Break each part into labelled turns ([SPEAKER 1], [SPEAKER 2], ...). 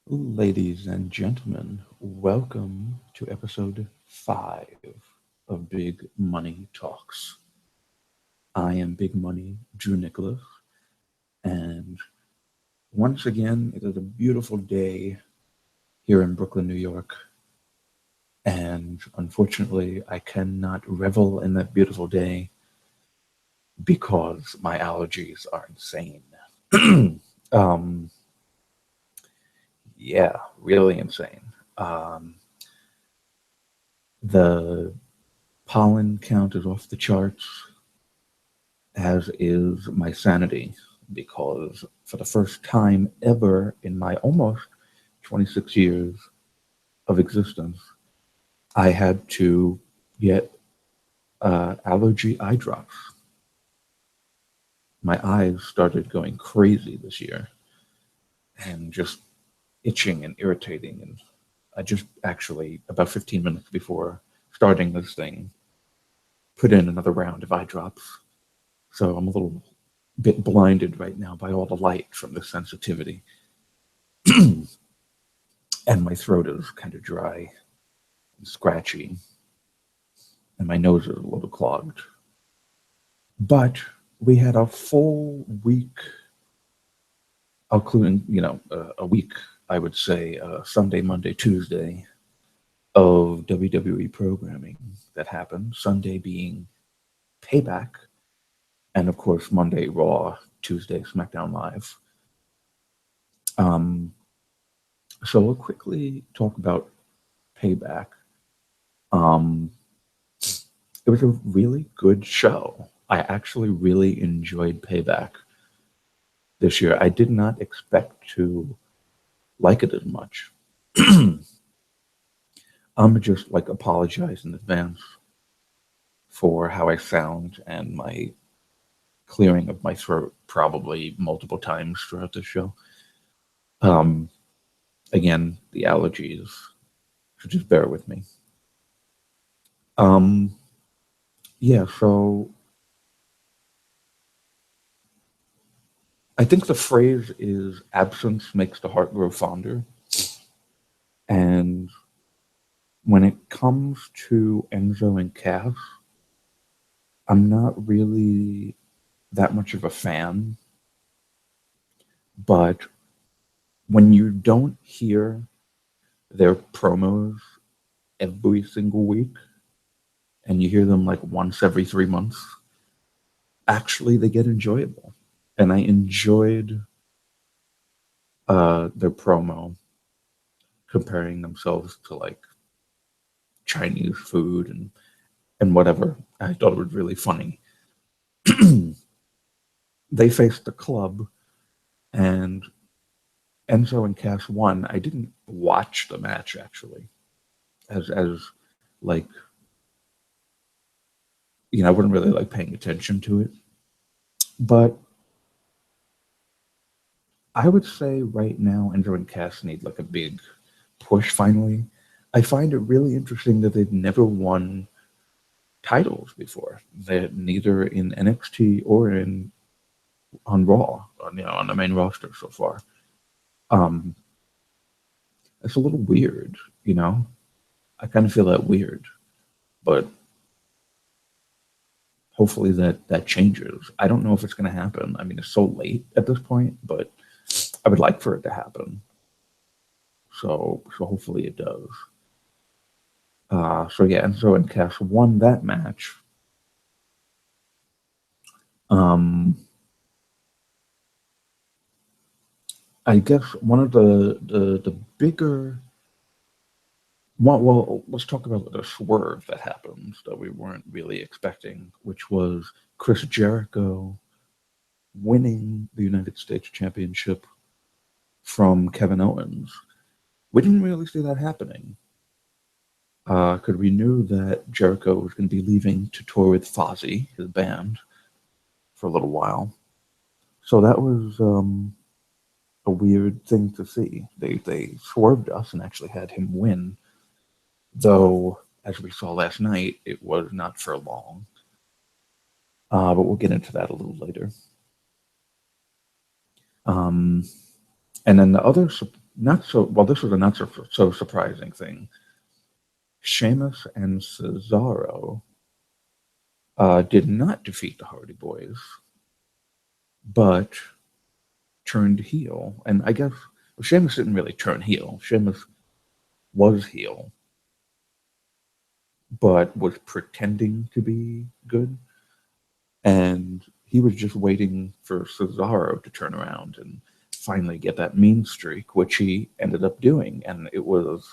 [SPEAKER 1] Ladies and gentlemen, welcome to episode 5 of Big Money Talks. I am Big Money Drew Nicholas, and once again, it is a beautiful day here in Brooklyn, New York. And unfortunately, I cannot revel in that beautiful day because my allergies are insane. um, yeah, really insane. Um, the pollen count is off the charts, as is my sanity, because for the first time ever in my almost 26 years of existence, I had to get allergy eye drops. My eyes started going crazy this year and just itching and irritating. And I just actually, about 15 minutes before starting this thing, put in another round of eye drops. So I'm a little bit blinded right now by all the light from the sensitivity. And my throat is kind of dry and scratchy, and my nose is a little clogged. But we had a full week, including, a week, I would say, Sunday, Monday, Tuesday, of WWE programming that happened. Sunday being Payback, and of course, Monday, Raw, Tuesday, SmackDown Live. Um, so we'll quickly talk about Payback. Um, it was a really good show. I actually really enjoyed Payback this year. I did not expect to like it as much. I'm just like apologize in advance for how I sound and my clearing of my throat probably multiple times throughout the show. Um, Again, the allergies, so just bear with me. Um, yeah, so I think the phrase is absence makes the heart grow fonder. And when it comes to Enzo and Cass, I'm not really that much of a fan, but when you don't hear their promos every single week and you hear them like once every 3 months, actually they get enjoyable. And I enjoyed their promo comparing themselves to like Chinese food and whatever. I thought it was really funny. They faced the club, and Enzo and Cass won. I didn't watch the match actually, as like I wasn't really like paying attention to it. But I would say right now Enzo and Cass need like a big push finally. I find it really interesting that they've never won titles before. That neither in NXT or in on Raw, on the main roster so far. Um, it's a little weird, you know. I kind of feel that weird, but hopefully that changes. I don't know if it's going to happen. I mean, it's so late at this point, but I would like for it to happen. So hopefully it does. So yeah, Enzo and Cass won that match. Um, I guess one of the bigger well, let's talk about the swerve that happened that we weren't really expecting, which was Chris Jericho winning the United States Championship from Kevin Owens. We didn't really see that happening because we knew that Jericho was going to be leaving to tour with Fozzy, his band, for a little while. So that was a weird thing to see. They swerved us and actually had him win, though, as we saw last night, it was not for long. But we'll get into that a little later. Um, and then the other not so well. This was a not so surprising thing. Sheamus and Cesaro did not defeat the Hardy Boys, but turned heel. And I guess Sheamus didn't really turn heel. Sheamus was heel, but was pretending to be good. And he was just waiting for Cesaro to turn around and finally get that mean streak, which he ended up doing. And it was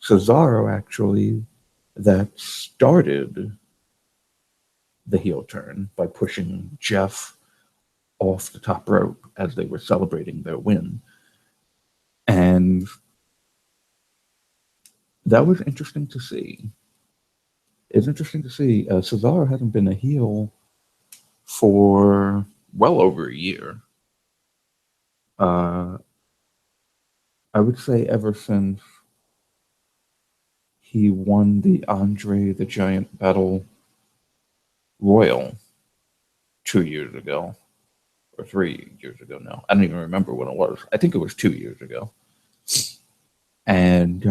[SPEAKER 1] Cesaro, actually, that started the heel turn by pushing Jeff off the top rope as they were celebrating their win. And that was interesting to see. It's interesting to see. Cesaro hasn't been a heel for well over a year. I would say ever since he won the Andre the Giant Battle Royal 2 years ago, or 3 years ago now. I don't even remember when it was. I think it was 2 years ago. And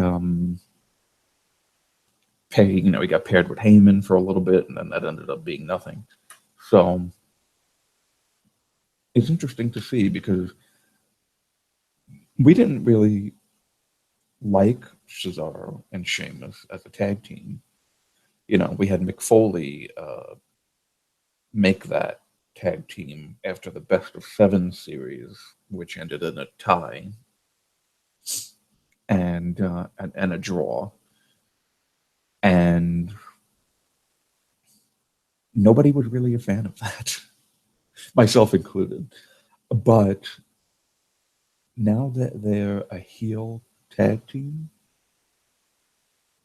[SPEAKER 1] he got paired with Heyman for a little bit, and then that ended up being nothing. So it's interesting to see because we didn't really like Cesaro and Sheamus as a tag team. We had Mick Foley make that tag team after the Best of 7 series, which ended in a tie and a draw. And nobody was really a fan of that, myself included. But now that they're a heel tag team,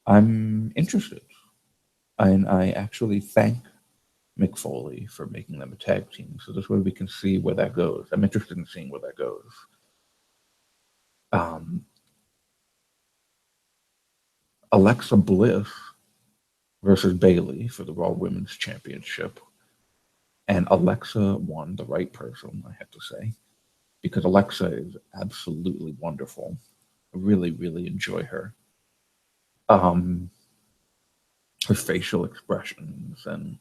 [SPEAKER 1] I'm interested. And I actually thank Mick Foley for making them a tag team. So this way we can see where that goes. I'm interested in seeing where that goes. Alexa Bliss versus Bayley for the Raw Women's Championship. And Alexa won, the right person, I have to say, because Alexa is absolutely wonderful. I really, really enjoy her. Her facial expressions and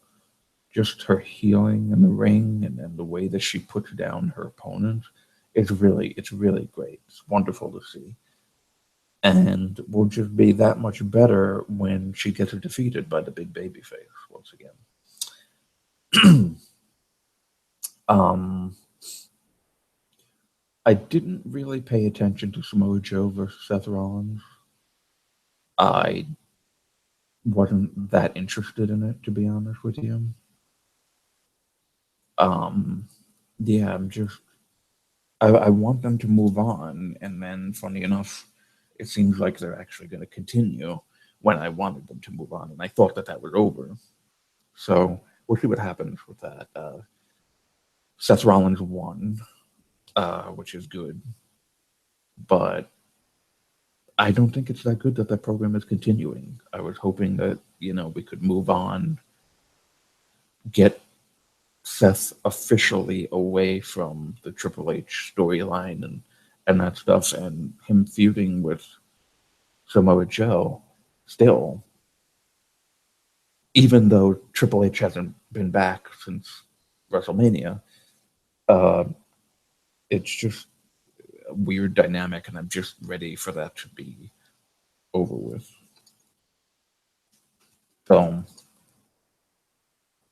[SPEAKER 1] just her healing in the ring and the way that she puts down her opponent. It's really great. It's wonderful to see. And will just be that much better when she gets defeated by the big baby face once again. I didn't really pay attention to Samoa Joe versus Seth Rollins. I wasn't that interested in it, to be honest with you. Yeah, I want them to move on, and then, funny enough, it seems like they're actually going to continue when I wanted them to move on, and I thought that was over. So we'll see what happens with that. Seth Rollins won, which is good, but I don't think it's that good that program is continuing. I was hoping that, we could move on, get Seth officially away from the Triple H storyline and that stuff, and him feuding with Samoa Joe still, even though Triple H hasn't been back since WrestleMania. It's just a weird dynamic, and I'm just ready for that to be over with. So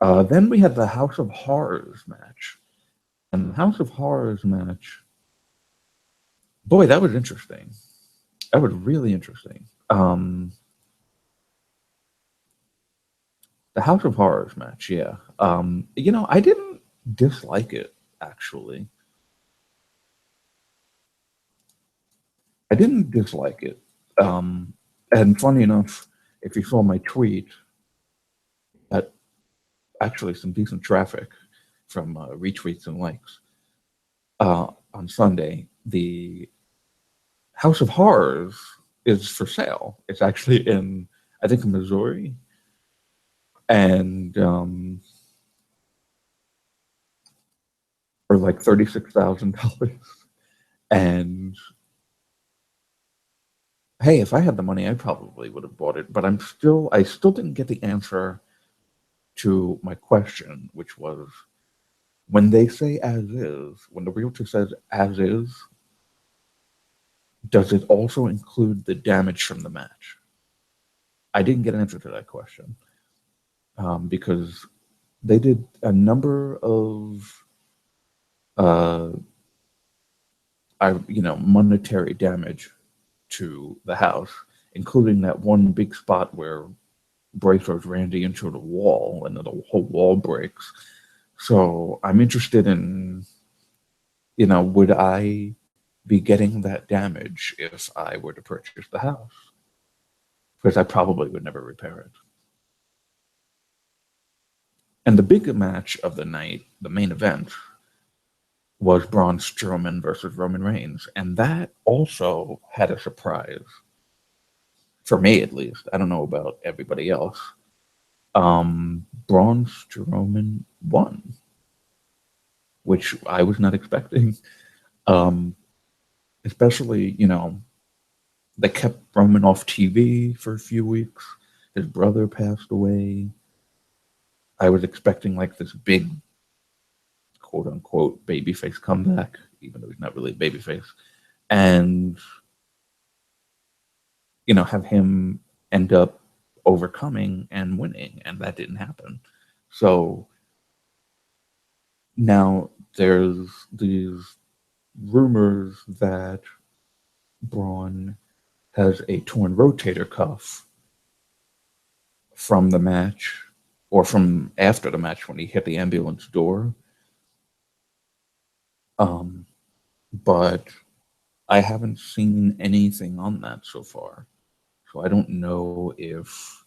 [SPEAKER 1] then we had the House of Horrors match. And the House of Horrors match, boy, that was interesting. That was really interesting. The House of Horrors match, yeah. I didn't dislike it, actually. I didn't dislike it. And funny enough, if you saw my tweet, that actually some decent traffic from retweets and likes. On Sunday, the House of Horrors is for sale. It's actually in, I think, Missouri. And for like $36,000. And hey, if I had the money, I probably would have bought it. But I still didn't get the answer to my question, which was when they say as is, when the realtor says as is, does it also include the damage from the match? I didn't get an answer to that question because they did a number of, uh, monetary damage to the house, including that one big spot where Bray throws Randy into the wall and then the whole wall breaks. So I'm interested in, would I be getting that damage if I were to purchase the house? Because I probably would never repair it. And the big match of the night, the main event, was Braun Strowman versus Roman Reigns. And that also had a surprise, for me at least. I don't know about everybody else. Braun Strowman won, which I was not expecting. Um, Especially, they kept Roman off TV for a few weeks. His brother passed away. I was expecting like this big, quote unquote, babyface comeback, even though he's not really a babyface, and have him end up overcoming and winning, and that didn't happen. So now there's these rumors that Braun has a torn rotator cuff from the match or from after the match when he hit the ambulance door. But I haven't seen anything on that so far. So I don't know if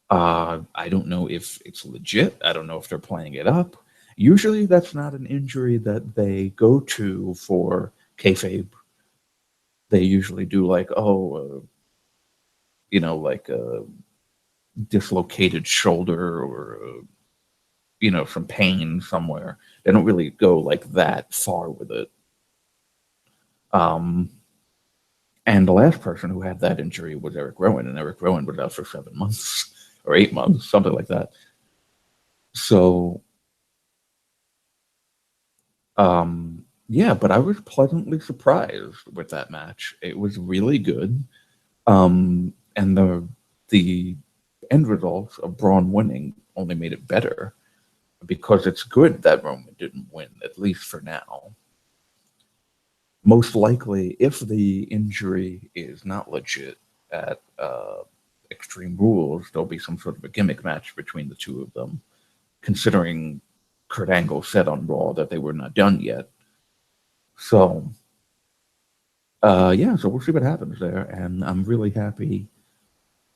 [SPEAKER 1] it's legit. I don't know if they're playing it up. Usually that's not an injury that they go to for kayfabe. They usually do like, like a dislocated shoulder or, some pain somewhere. They don't really go like that far with it. And the last person who had that injury was Eric Rowan, and Eric Rowan was out for 7 months or 8 months, something like that. So, yeah, but I was pleasantly surprised with that match. It was really good. And the end results of Braun winning only made it better because it's good that Roman didn't win, at least for now. Most likely, if the injury is not legit at Extreme Rules, there'll be some sort of a gimmick match between the two of them, considering Kurt Angle said on Raw that they were not done yet. So, so we'll see what happens there. And I'm really happy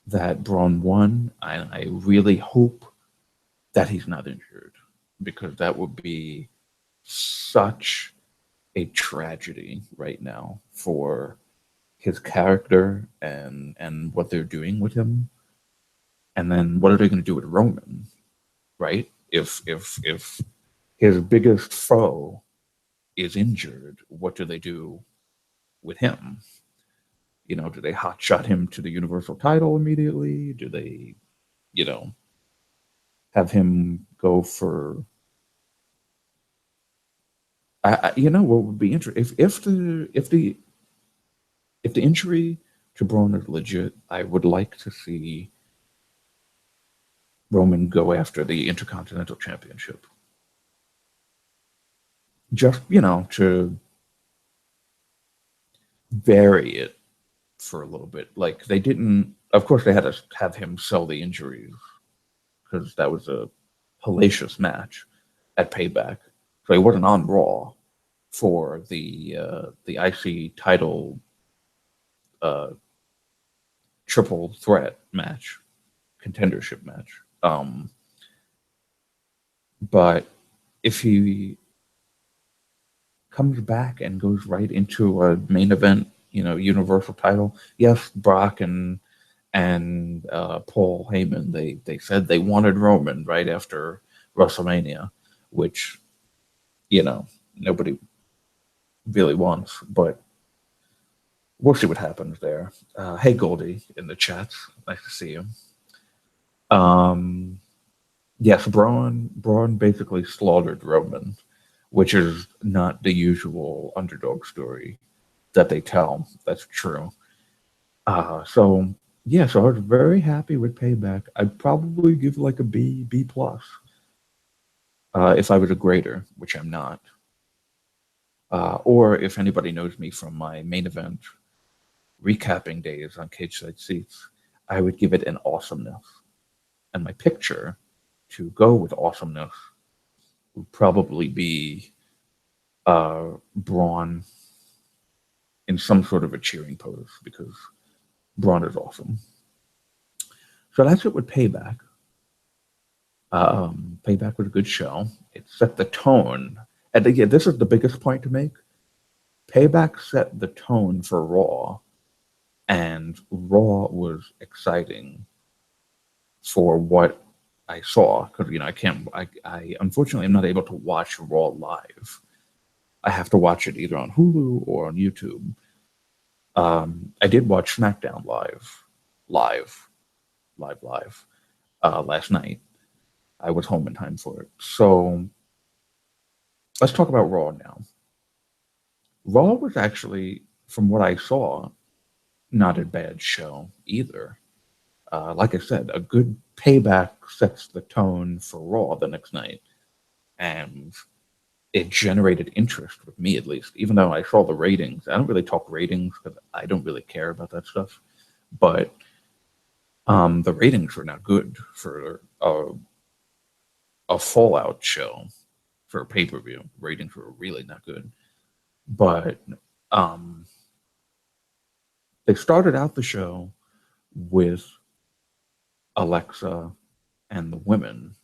[SPEAKER 1] that Braun won. I really hope that he's not injured because that would be such a tragedy right now for his character and what they're doing with him. And then what are they going to do with Roman, right? If his biggest foe is injured, what do they do with him? Do they hotshot him to the Universal title immediately? Do they, have him go for? What would be interesting if the injury to Braun is legit, I would like to see Roman go after the Intercontinental Championship. Just, to vary it for a little bit. Like they didn't, of course, they had to have him sell the injuries because that was a hellacious match at Payback. So he wasn't on Raw for the IC title triple threat match, contendership match. But if he comes back and goes right into a main event, Universal title, yes, Brock and Paul Heyman, they said they wanted Roman right after WrestleMania, which nobody really wants. But we'll see what happens there. Hey, Goldie in the chats. Nice to see you. Um, yes, Braun basically slaughtered Roman, which is not the usual underdog story that they tell. That's true. So yeah, so I was very happy with Payback. I'd probably give like a B plus if I was a grader, which I'm not. Or if anybody knows me from my main event recapping days on Cage Side Seats, I would give it an awesomeness. And my picture to go with awesomeness would probably be Braun in some sort of a cheering pose because Braun is awesome. So that's it with Payback. Payback was a good show. It set the tone. And again, this is the biggest point to make. Payback set the tone for Raw, and Raw was exciting for what I saw because I unfortunately am not able to watch Raw live. I have to watch it either on Hulu or on YouTube. I did watch SmackDown live last night. I was home in time for it. So let's talk about Raw now. Raw was actually, from what I saw, not a bad show either. Like I said, a good Payback sets the tone for Raw the next night. And it generated interest with me, at least, even though I saw the ratings. I don't really talk ratings because I don't really care about that stuff. But the ratings were not good for a Fallout show, for a pay-per-view. Ratings were really not good. But they started out the show with Alexa and the women.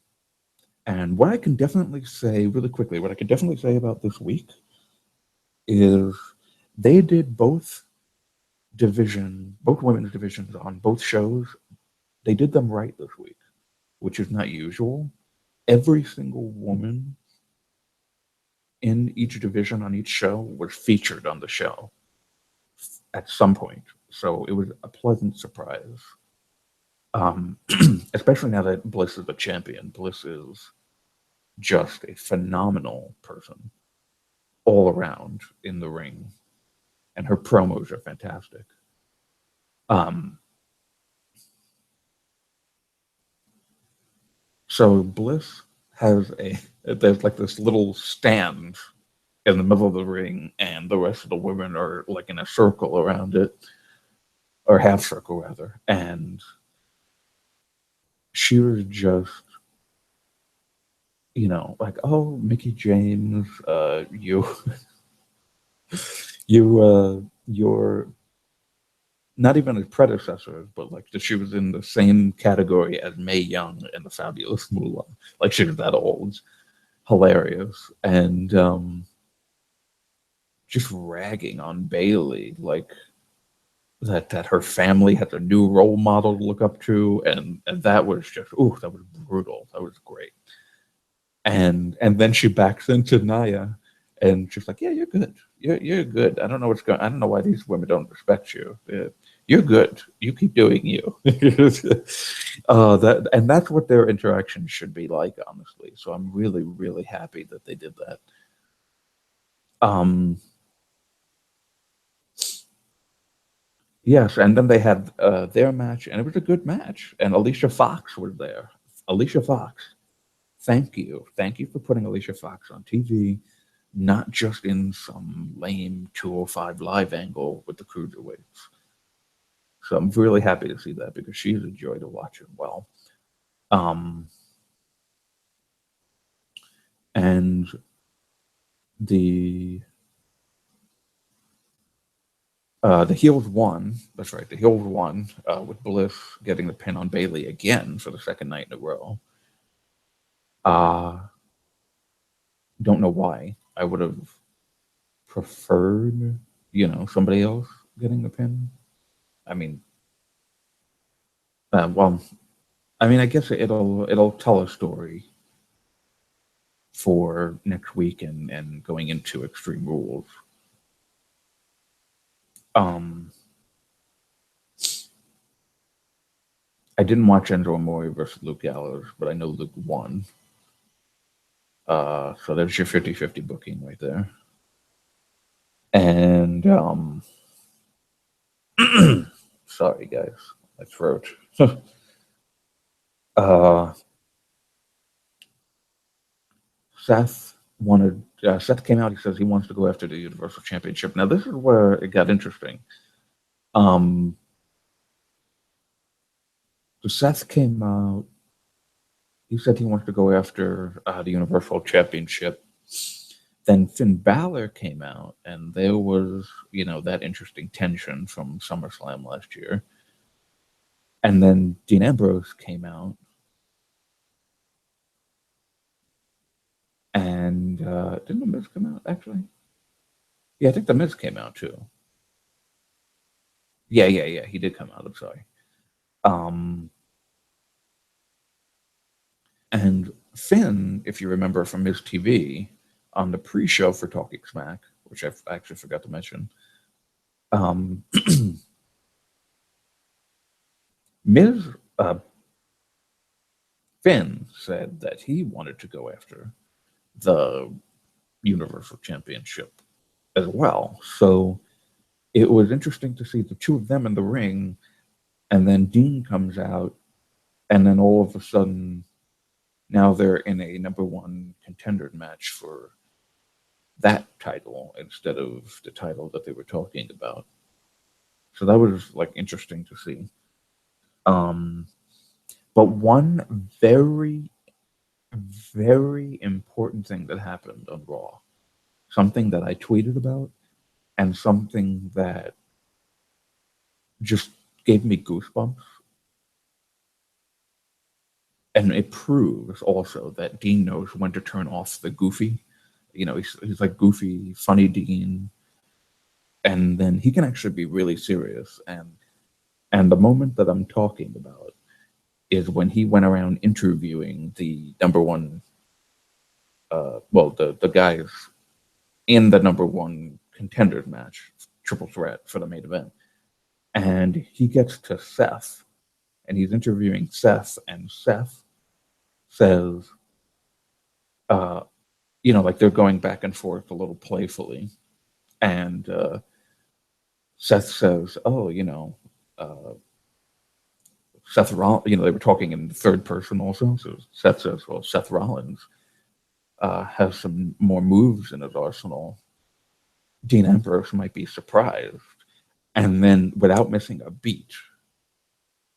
[SPEAKER 1] And what I can definitely say, really quickly, what I can definitely say about this week is they did both women's divisions on both shows. They did them right this week, which is not usual. Every single woman in each division on each show was featured on the show at some point. So it was a pleasant surprise. Especially now that Bliss is the champion. Bliss is just a phenomenal person all around in the ring, and her promos are fantastic. So Bliss there's like this little stand in the middle of the ring, and the rest of the women are like in a circle around it, or half circle rather, and she was just, like, oh, Mickey James, you're not even his predecessors, but like she was in the same category as Mae Young and the Fabulous Moolah. Like she was that old. Hilarious. And just ragging on Bailey, like that her family has a new role model to look up to, and that was just, that was brutal. That was great. And then she backs into Nia, and she's like, "Yeah, you're good. You're good. I don't know I don't know why these women don't respect you. You're good. You keep doing you." That's what their interaction should be like, honestly. So I'm really, really happy that they did that. Yes, and then they had their match, and it was a good match. And Alicia Fox was there. Alicia Fox, thank you for putting Alicia Fox on TV. Not just in some lame 205 live angle with the cruiserweights. So I'm really happy to see that because she's a joy to watch as well. And the heels won. That's right. The heels won with Bliss getting the pin on Bailey again for the second night in a row. Don't know why. I would have preferred, somebody else getting the pin. I mean, I guess it'll tell a story for next week and going into Extreme Rules. Um, I didn't watch Enzo Amore versus Luke Gallows, but I know Luke won. So there's your 50-50 booking right there. And sorry guys, my throat. uh, Seth came out. He says he wants to go after the Universal Championship. Now this is where it got interesting. So Seth came out. He said he wants to go after the Universal Championship. Then Finn Balor came out, and there was, that interesting tension from SummerSlam last year. And then Dean Ambrose came out, and didn't The Miz come out, actually? Yeah, I think The Miz came out, too. Yeah, he did come out, I'm sorry. And Finn, if you remember from his TV, on the pre-show for Talking Smack, which I actually forgot to mention, um, Miz Finn said that he wanted to go after the Universal Championship as well. So it was interesting to see the two of them in the ring, and then Dean comes out, and then all of a sudden, now they're in a number one contender match for that title instead of the title that they were talking about. So that was like interesting to see. But one very, very important thing that happened on Raw, something that I tweeted about, and something that just gave me goosebumps. And it proves also that Dean knows when to turn off the goofy. He's like goofy, funny Dean, and then he can actually be really serious. And the moment that I'm talking about is when he went around interviewing the number one, the guys in the number one contenders match, triple threat for the main event. And he gets to Seth, and he's interviewing Seth, and Seth says, like they're going back and forth a little playfully. And Seth says, Seth Rollins, they were talking in the third person also. So Seth says, well, Seth Rollins has some more moves in his arsenal. Dean Ambrose might be surprised. And then, without missing a beat,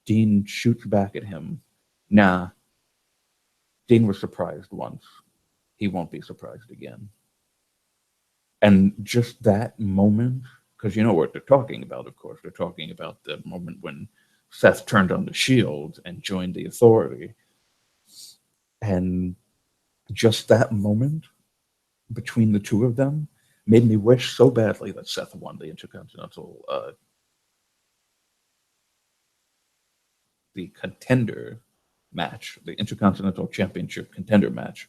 [SPEAKER 1] Dean shoots back at him. Nah, Dean was surprised once. He won't be surprised again. And just that moment, because you know what they're talking about, of course. They're talking about the moment when Seth turned on the Shield and joined the Authority. And just that moment between the two of them made me wish so badly that Seth won the Intercontinental, the contender match, the Intercontinental Championship contender match,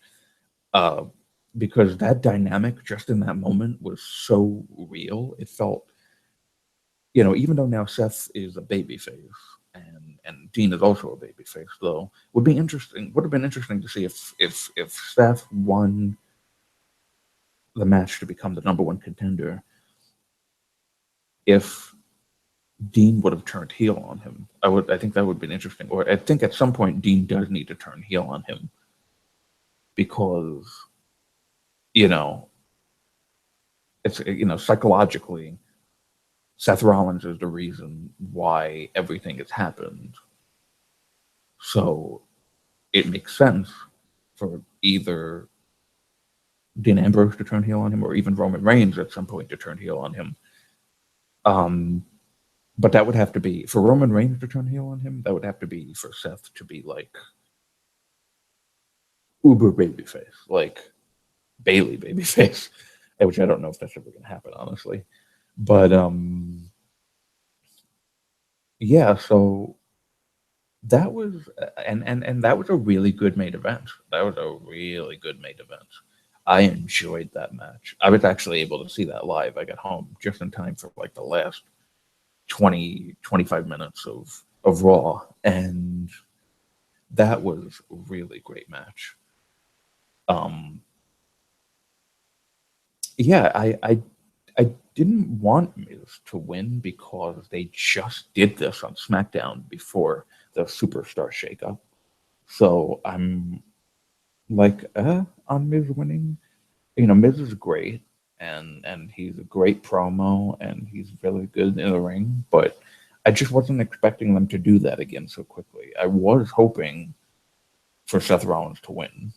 [SPEAKER 1] because that dynamic just in that moment was so real. It felt, even though now Seth is a babyface and Dean is also a babyface, though, would have been interesting to see if Seth won the match to become the number one contender, if Dean would have turned heel on him. I think that would have been interesting. Or I think at some point Dean does need to turn heel on him because, it's, psychologically, Seth Rollins is the reason why everything has happened. So it makes sense for either Dean Ambrose to turn heel on him or even Roman Reigns at some point to turn heel on him. But that would have to be, for Roman Reigns to turn heel on him, that would have to be for Seth to be like uber babyface, like Bailey babyface, which I don't know if that's ever going to happen, honestly. But yeah, so that was, and that was a really good main event. That was a really good main event. I enjoyed that match. I was actually able to see that live. I got home just in time for like the last 25 minutes of Raw, and that was a really great match. Um, yeah, I didn't want Miz to win because they just did this on SmackDown before the Superstar shakeup. So I'm like, on Miz winning. Miz is great, and he's a great promo, and he's really good in the ring. But I just wasn't expecting them to do that again so quickly. I was hoping for Seth Rollins to win,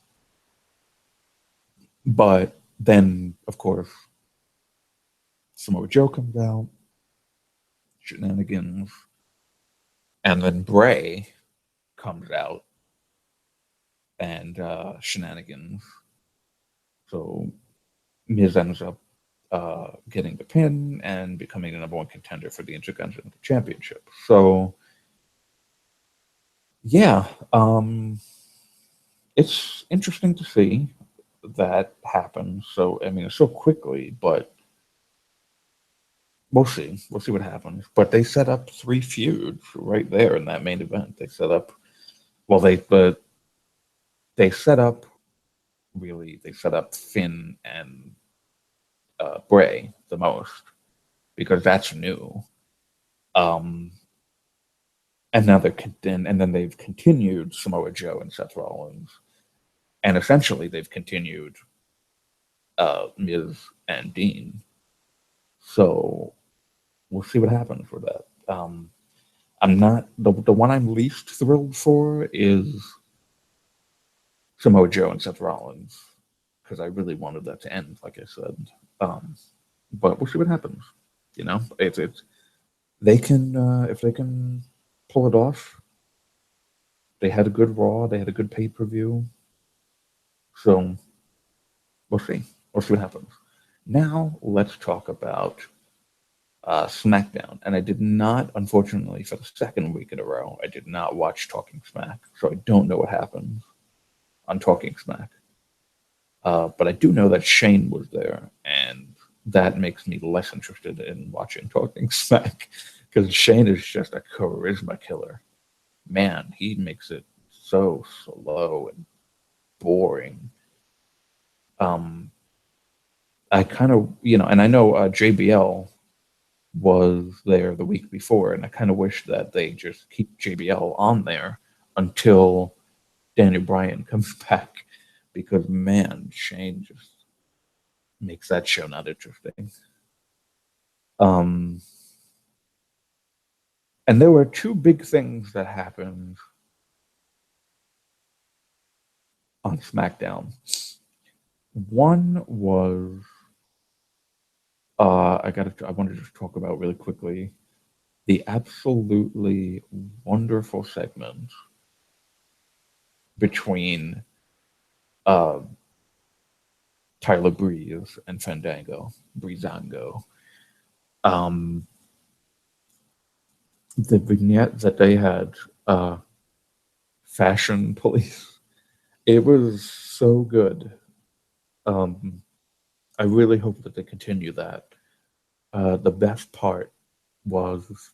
[SPEAKER 1] but then, of course, Samoa Joe comes out, shenanigans, and then Bray comes out and shenanigans. So Miz ends up getting the pin and becoming the number one contender for the Intercontinental Championship. So, yeah, it's interesting to see that happen. So, I mean, so quickly, but we'll see. We'll see what happens. But they set up 3 feuds right there in that main event. They set up, well, they set up Finn and Bray the most because that's new. And now and then they've continued Samoa Joe and Seth Rollins, and essentially they've continued Miz and Dean. So we'll see what happens with that. I'm not the one I'm least thrilled for is Samoa Joe and Seth Rollins because I really wanted that to end, like I said. But we'll see what happens. It's they can if they can pull it off. They had a good Raw. They had a good pay-per-view. So we'll see. We'll see what happens. Now let's talk about SmackDown. And I did not, unfortunately, for the second week in a row, I did not watch Talking Smack. So I don't know what happened on Talking Smack. But I do know that Shane was there, and that makes me less interested in watching Talking Smack because Shane is just a charisma killer. Man, he makes it so slow and boring. I kind of, and I know JBL was there the week before, and I kind of wish that they just keep JBL on there until Daniel Bryan comes back because, man, Shane just makes that show not interesting. And there were 2 big things that happened on SmackDown. One was I want to just talk about really quickly the absolutely wonderful segment between Tyler Breeze and Breezango. The vignette that they had, Fashion Police, it was so good. I really hope that they continue that. The best part was,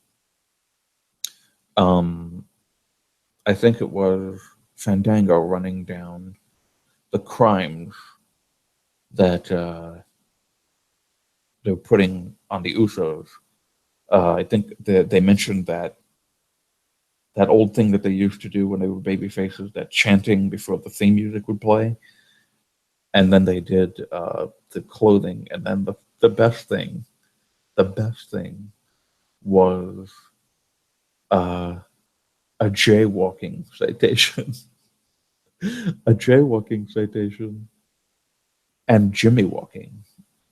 [SPEAKER 1] I think it was Fandango running down the crimes that they were putting on the Usos. I think they mentioned that old thing that they used to do when they were baby faces, that chanting before the theme music would play. And then they did the clothing. And then the best thing was a jaywalking citation. A jaywalking citation and Jimmy walking.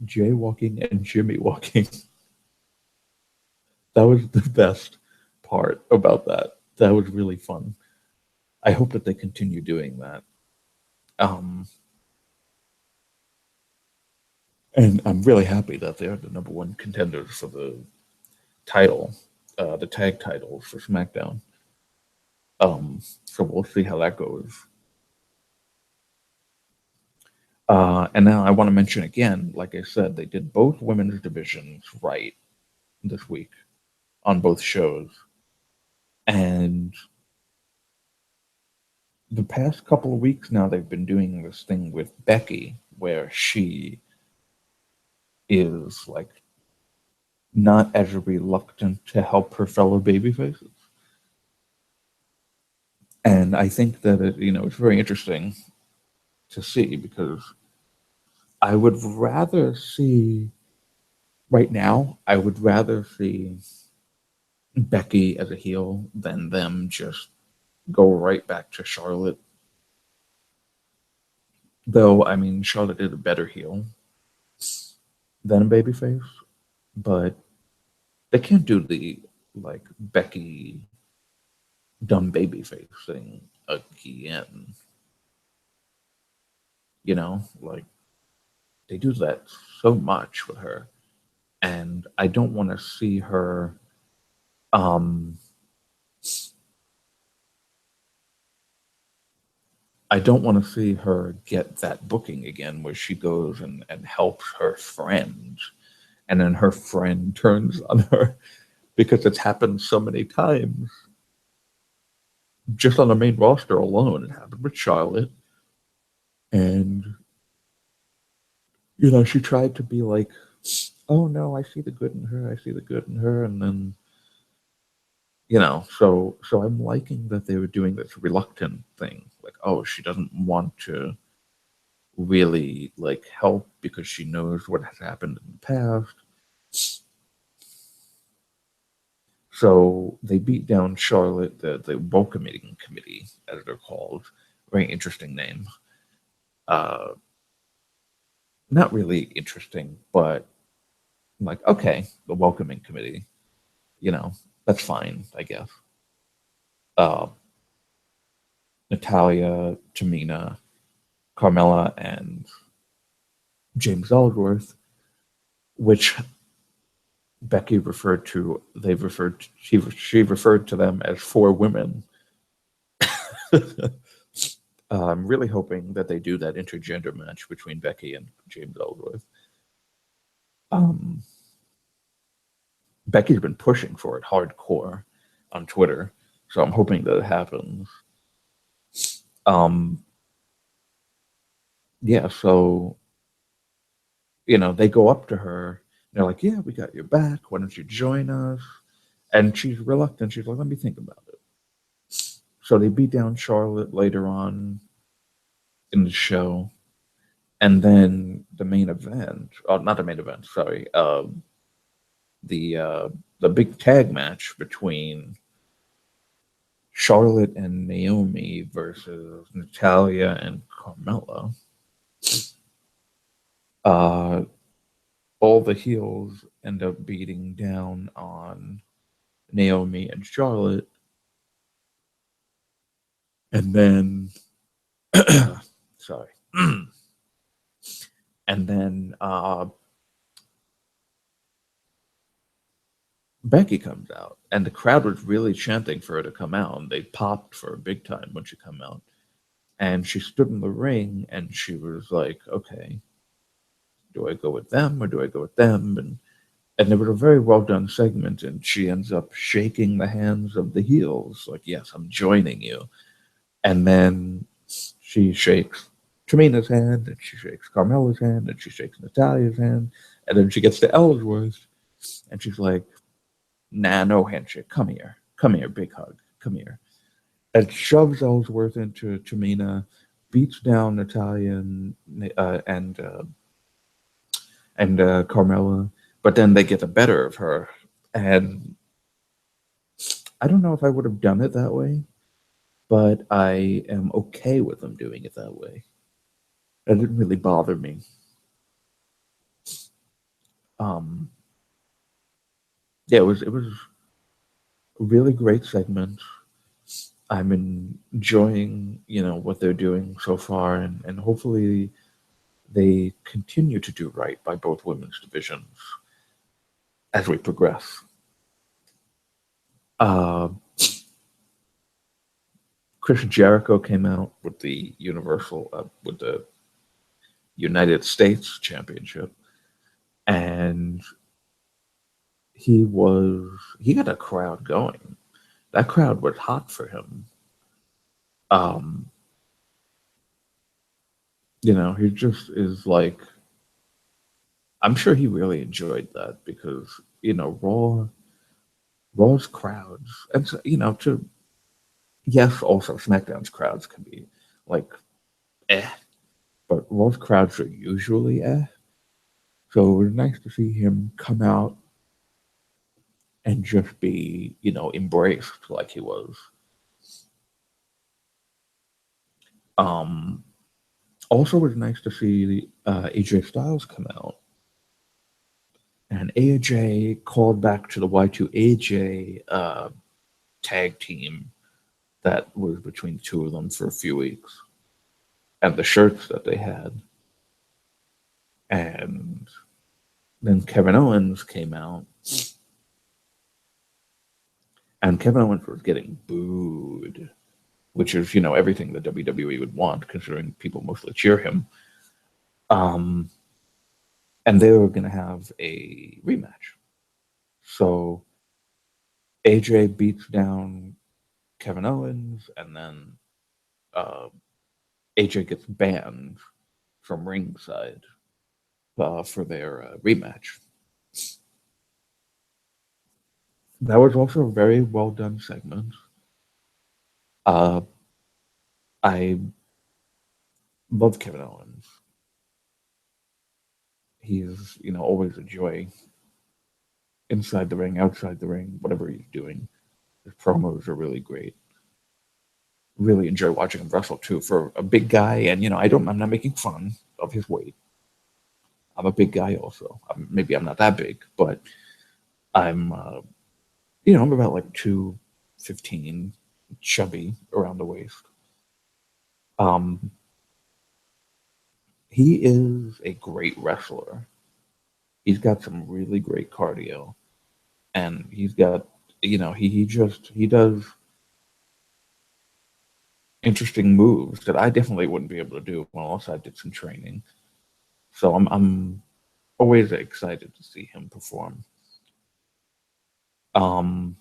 [SPEAKER 1] Jaywalking and Jimmy walking. That was the best part about that. That was really fun. I hope that they continue doing that. And I'm really happy that they're the number 1 contenders for the title, the tag titles for SmackDown. So we'll see how that goes. And now I want to mention again, like I said, they did both women's divisions right this week. on both shows. And the past couple of weeks now, they've been doing this thing with Becky where she is like not as reluctant to help her fellow babyfaces. And I think that it's very interesting to see because I would rather see right now, I would rather see Becky as a heel than them just go right back to Charlotte. Though, I mean, Charlotte is a better heel than a babyface, but they can't do the like Becky dumb babyface thing again. Like they do that so much with her, and I don't want to see her. Um, I don't want to see her get that booking again where she goes and helps her friend, and then her friend turns on her because it's happened so many times. Just on the main roster alone, it happened with Charlotte. And, she tried to be like, oh no, I see the good in her, I see the good in her. And then, so I'm liking that they were doing this reluctant thing. Like, oh, she doesn't want to really like help because she knows what has happened in the past. So they beat down Charlotte, the welcoming committee, as they're called. Very interesting name. Uh, Not really interesting, but I'm like, okay, the welcoming committee, that's fine, I guess. Uh, Natalia, Tamina, Carmella, and James Ellsworth, which Becky referred to, she referred to them as four women. I'm really hoping that they do that intergender match between Becky and James Ellsworth. Becky's been pushing for it hardcore on Twitter, so I'm hoping that it happens. Yeah, so they go up to her. They're like, "Yeah, we got your back. Why don't you join us?" And she's reluctant. She's like, "Let me think about it." So they beat down Charlotte later on in the show, and then the main event. Oh, not the main event. Sorry. The big tag match between Charlotte and Naomi versus Natalia and Carmella. Uh, all the heels end up beating down on Naomi and Charlotte, and then sorry, and then Becky comes out, and the crowd was really chanting for her to come out, and they popped for a big time when she come out. And she stood in the ring, and she was like, "Okay, do I go with them or do I go with them?" And it was a very well done segment, and she ends up shaking the hands of the heels, like, "Yes, I'm joining you." And then she shakes Tamina's hand, and she shakes Carmella's hand, and she shakes Natalia's hand, and then she gets to Ellsworth, and she's like, "Nah, no handshake. Come here, big hug. Come here." And shoves Ellsworth into Tamina, beats down Natalia and Carmella, but then they get the better of her. And I don't know if I would have done it that way, but I am okay with them doing it that way. It didn't really bother me. Yeah, it was a really great segment. I'm enjoying, what they're doing so far, and hopefully they continue to do right by both women's divisions as we progress. Uh, Chris Jericho came out with the with the United States Championship, and he got a crowd going. That crowd was hot for him. Um, he just is like, I'm sure he really enjoyed that because, Raw's crowds, and so, yes, also SmackDown's crowds can be like eh, but Raw's crowds are usually eh. So it was nice to see him come out and just be, embraced like he was. Um, Also, it was nice to see AJ Styles come out, and AJ called back to the Y2 AJ tag team that was between the two of them for a few weeks, and the shirts that they had. And then Kevin Owens came out, and Kevin Owens was getting booed, which is, everything the WWE would want, considering people mostly cheer him. Um, and they were going to have a rematch. So AJ beats down Kevin Owens, and then uh, AJ gets banned from ringside for their rematch. That was also a very well done segment. Uh, I love Kevin Owens. He's, always a joy inside the ring, outside the ring, whatever he's doing. His promos are really great. Really enjoy watching him wrestle too. For a big guy, and I'm not making fun of his weight. I'm a big guy also. Maybe I'm not that big, but I'm, I'm about like 215, chubby around the waist. Um, he is a great wrestler. He's got some really great cardio, and he's got, he does interesting moves that I definitely wouldn't be able to do unless I did some training. So I'm always excited to see him perform. Um,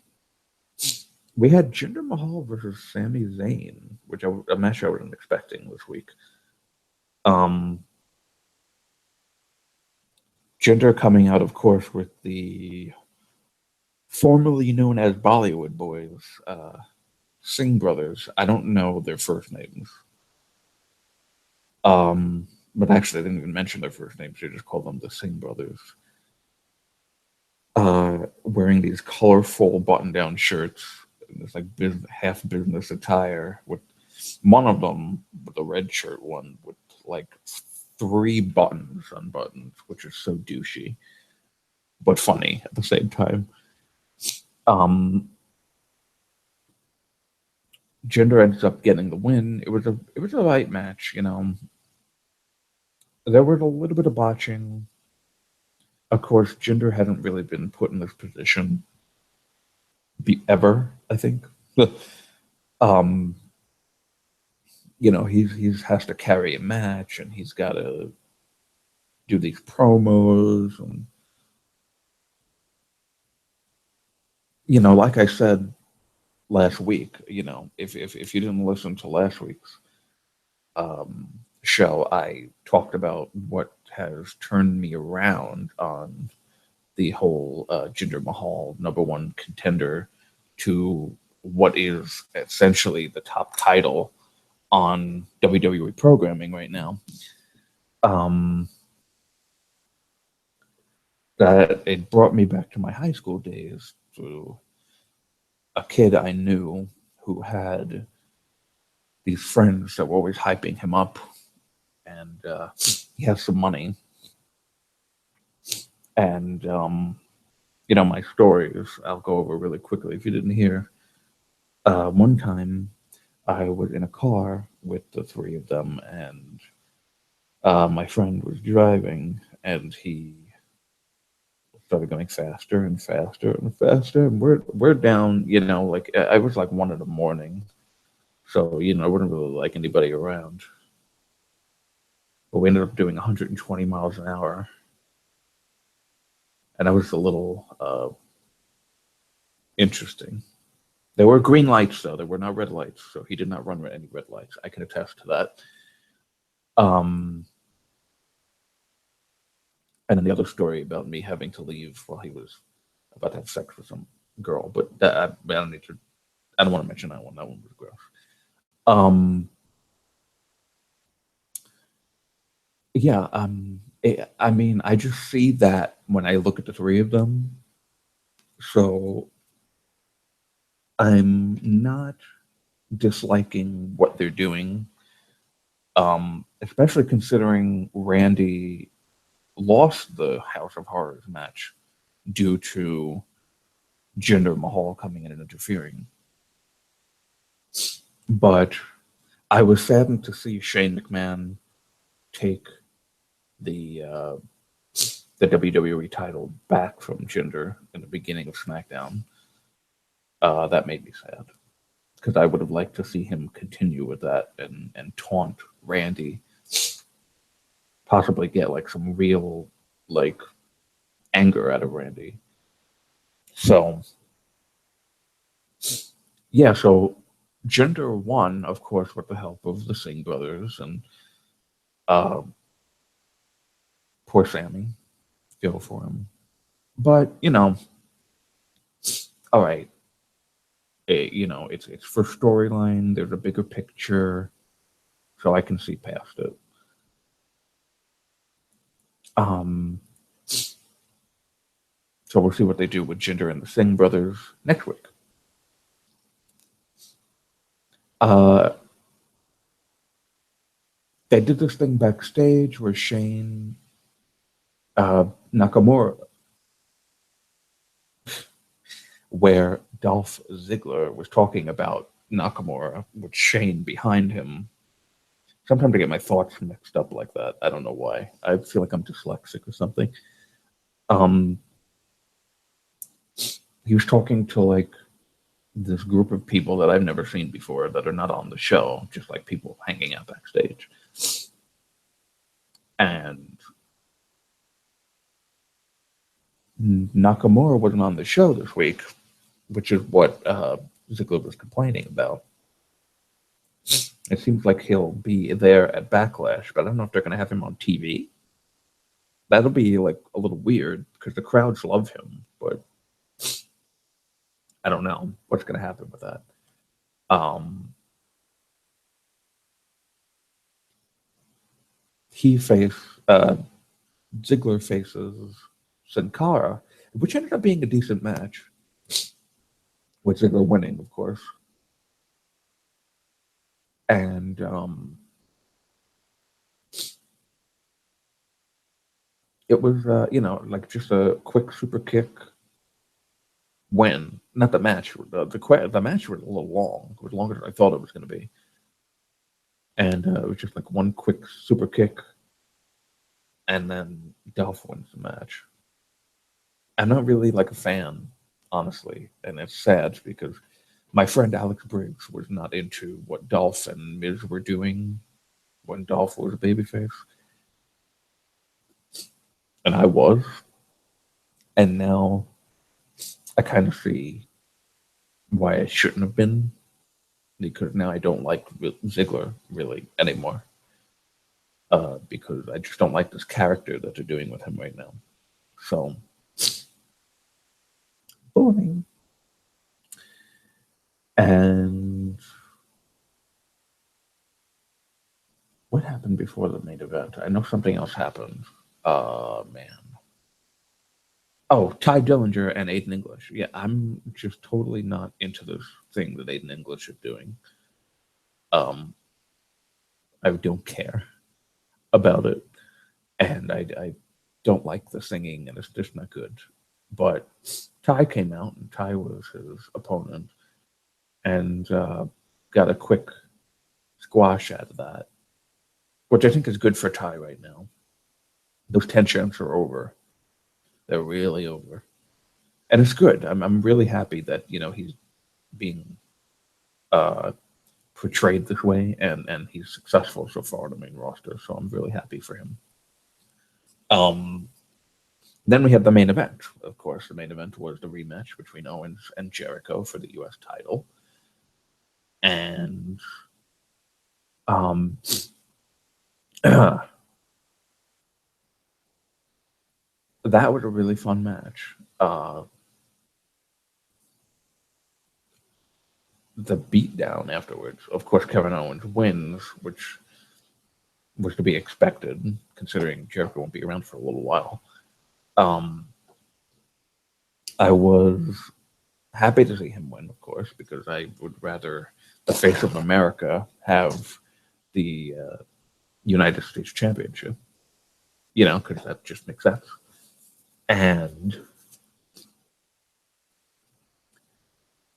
[SPEAKER 1] we had Jinder Mahal versus Sami Zayn, which a match I wasn't expecting this week. Um, Jinder coming out, of course, with the formerly known as Bollywood Boys, Singh brothers. I don't know their first names. But actually, I didn't even mention their first names. They just called them the Singh brothers. Wearing these colorful button-down shirts. It's like half business attire. With one of them, the red shirt one, with like 3 buttons unbuttoned, which is so douchey, but funny at the same time. Um, Jinder ends up getting the win. It was a light match. There was a little bit of botching. Of course, Jinder hadn't really been put in this position ever, I think. um, he's has to carry a match, and he's got to do these promos, and like I said last week, if you didn't listen to last week's um, show, I talked about what has turned me around on the whole Jinder Mahal #1 contender to what is essentially the top title on WWE programming right now. Um, that it brought me back to my high school days, to a kid I knew who had these friends that were always hyping him up, and he has some money. And my stories I'll go over really quickly if you didn't hear. One time I was in a car with the 3 of them, and my friend was driving, and he started going faster and faster and faster, and we're down. Like I was like 1 in the morning, so I wouldn't really like anybody around. But we ended up doing 120 miles an hour, and I was a little Interesting. There were green lights, though. There were not red lights, so he did not run any red lights. I can attest to that. Um, and then the other story about me having to leave while he was about to have sex with some girl, but I don't need to. I don't want to mention that one. That one was gross. Um, yeah. I mean, I just see that when I look at the three of them. So I'm not disliking what they're doing, especially considering Randy lost the House of Horrors match due to Jinder Mahal coming in and interfering. But I was saddened to see Shane McMahon take the uh, the WWE title back from Jinder in the beginning of SmackDown. That made me sad because I would have liked to see him continue with that and taunt Randy, possibly get like some real like anger out of Randy. So yeah, so Jinder won, of course, with the help of the Singh brothers and uh, poor Sammy. Feel for him, but all right. It's for storyline. There's a bigger picture, so I can see past it. Um, so we'll see what they do with Jinder and the Singh brothers next week. Uh, they did this thing backstage where Shane Nakamura, where Dolph Ziggler was talking about Nakamura with Shane behind him. Sometimes I get my thoughts mixed up like that. I don't know why. I feel like I'm dyslexic or something. Um, he was talking to like this group of people that I've never seen before that are not on the show, just like people hanging out backstage. And Nakamura wasn't on the show this week, which is what Ziggler was complaining about. It seems like he'll be there at Backlash, but I don't know if they're going to have him on TV. That'll be like a little weird because the crowds love him, but I don't know what's going to happen with that. Um, he faced Ziggler faces Sin Cara, which ended up being a decent match, with Ziggler winning, of course. And it was, like just a quick super kick win. Not the match. The match was a little long. It was longer than I thought it was going to be. And it was just like one quick super kick, and then Dolph wins the match. I'm not really like a fan, honestly, and it's sad because my friend Alex Briggs was not into what Dolph and Miz were doing when Dolph was a babyface, and I was, and now I kind of see why I shouldn't have been, because now I don't like Ziggler really anymore, because I just don't like this character that they're doing with him right now. So, boring. And what happened before the main event? I know something else happened. Man. Oh, Ty Dillinger and Aiden English. Yeah, I'm just totally not into this thing that Aiden English is doing. Um, I don't care about it, and I don't like the singing, and it's just not good. But Ty came out, and Ty was his opponent, and got a quick squash out of that, which I think is good for Ty right now. Those tensions are over. They're really over. And it's good. I'm really happy that, he's being uh, portrayed this way, and he's successful so far on the main roster. So I'm really happy for him. Um, Then we had the main event. Of course, the main event was the rematch between Owens and Jericho for the U.S. title. And um, that was a really fun match. The beatdown afterwards, of course, Kevin Owens wins, which was to be expected, considering Jericho won't be around for a little while. I was happy to see him win, of course, because I would rather the face of America have the United States Championship, because that just makes sense. And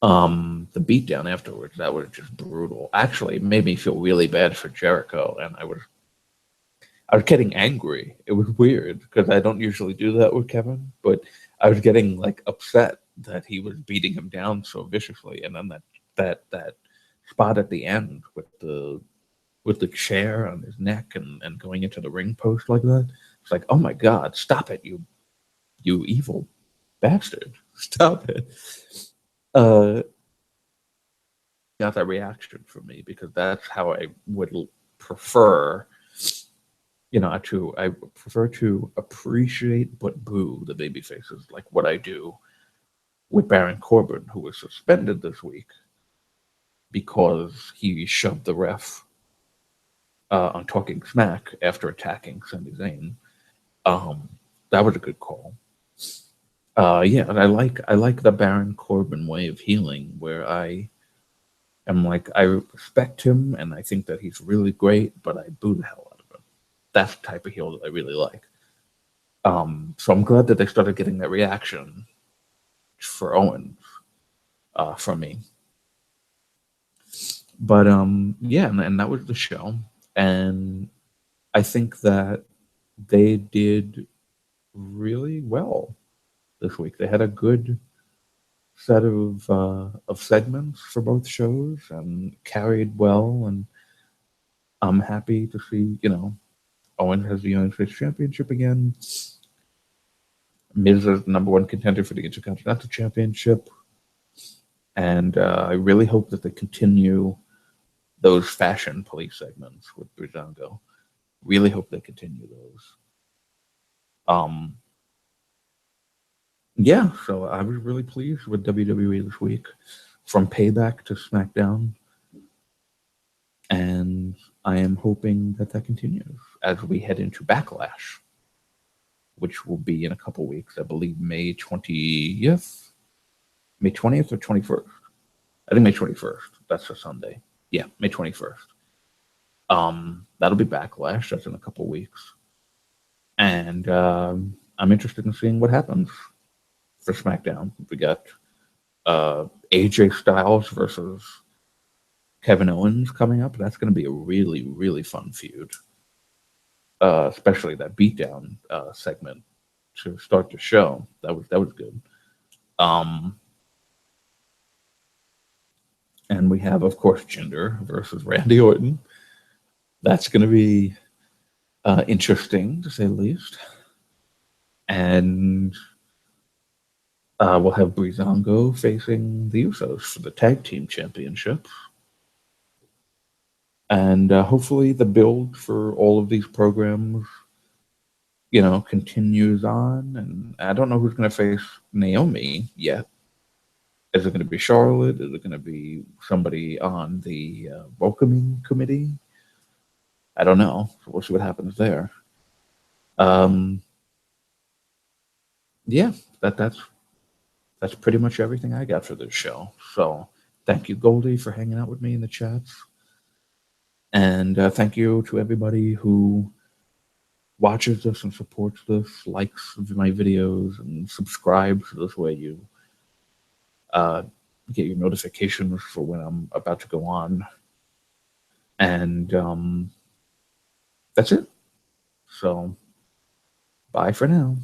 [SPEAKER 1] the beatdown afterwards, that was just brutal. Actually, it made me feel really bad for Jericho, and I was getting angry. It was weird because I don't usually do that with Kevin, but I was getting like upset that he was beating him down so viciously, and then that spot at the end with the chair on his neck and going into the ring post like that. It's like, oh my God, stop it, you evil bastard. Stop it. Got that reaction from me because that's how I would prefer, I prefer to appreciate but boo the baby faces, like what I do with Baron Corbin, who was suspended this week because he shoved the ref on Talking Smack after attacking Sami Zayn. That was a good call. Yeah, and I like the Baron Corbin way of healing, where I am like, I respect him and I think that he's really great, but I boo the hell out of him. That's the type of heel that I really like. So I'm glad that they started getting that reaction for Owens from me. But yeah, and that was the show, and I think that they did really well this week. They had a good set of segments for both shows and carried well, and I'm happy to see, Owen has the United States Championship again. Miz is the number one contender for the Intercontinental Championship. And I really hope that they continue those fashion police segments with Breezango. Really hope they continue those. Yeah, so I was really pleased with WWE this week, from Payback to SmackDown. And I am hoping that that continues as we head into Backlash, which will be in a couple weeks. I believe May 20th? May 20th or 21st? I think May 21st. That's a Sunday. Yeah, May 21st. That'll be Backlash. That's in a couple weeks. And I'm interested in seeing what happens for SmackDown. We got AJ Styles versus Kevin Owens coming up. That's going to be a really, really fun feud. Especially that beatdown segment to start the show. That was good. And we have, of course, Jinder versus Randy Orton. That's going to be interesting, to say the least. And we'll have Breezango facing the Usos for the Tag Team Championship. And hopefully the build for all of these programs, continues on. And I don't know who's going to face Naomi yet. Is it going to be Charlotte? Is it going to be somebody on the welcoming committee? I don't know. So we'll see what happens there. Yeah, that's pretty much everything I got for this show. So thank you, Goldie, for hanging out with me in the chats. And thank you to everybody who watches this and supports this, likes my videos, and subscribes. This way you get your notifications for when I'm about to go on. And that's it. So bye for now.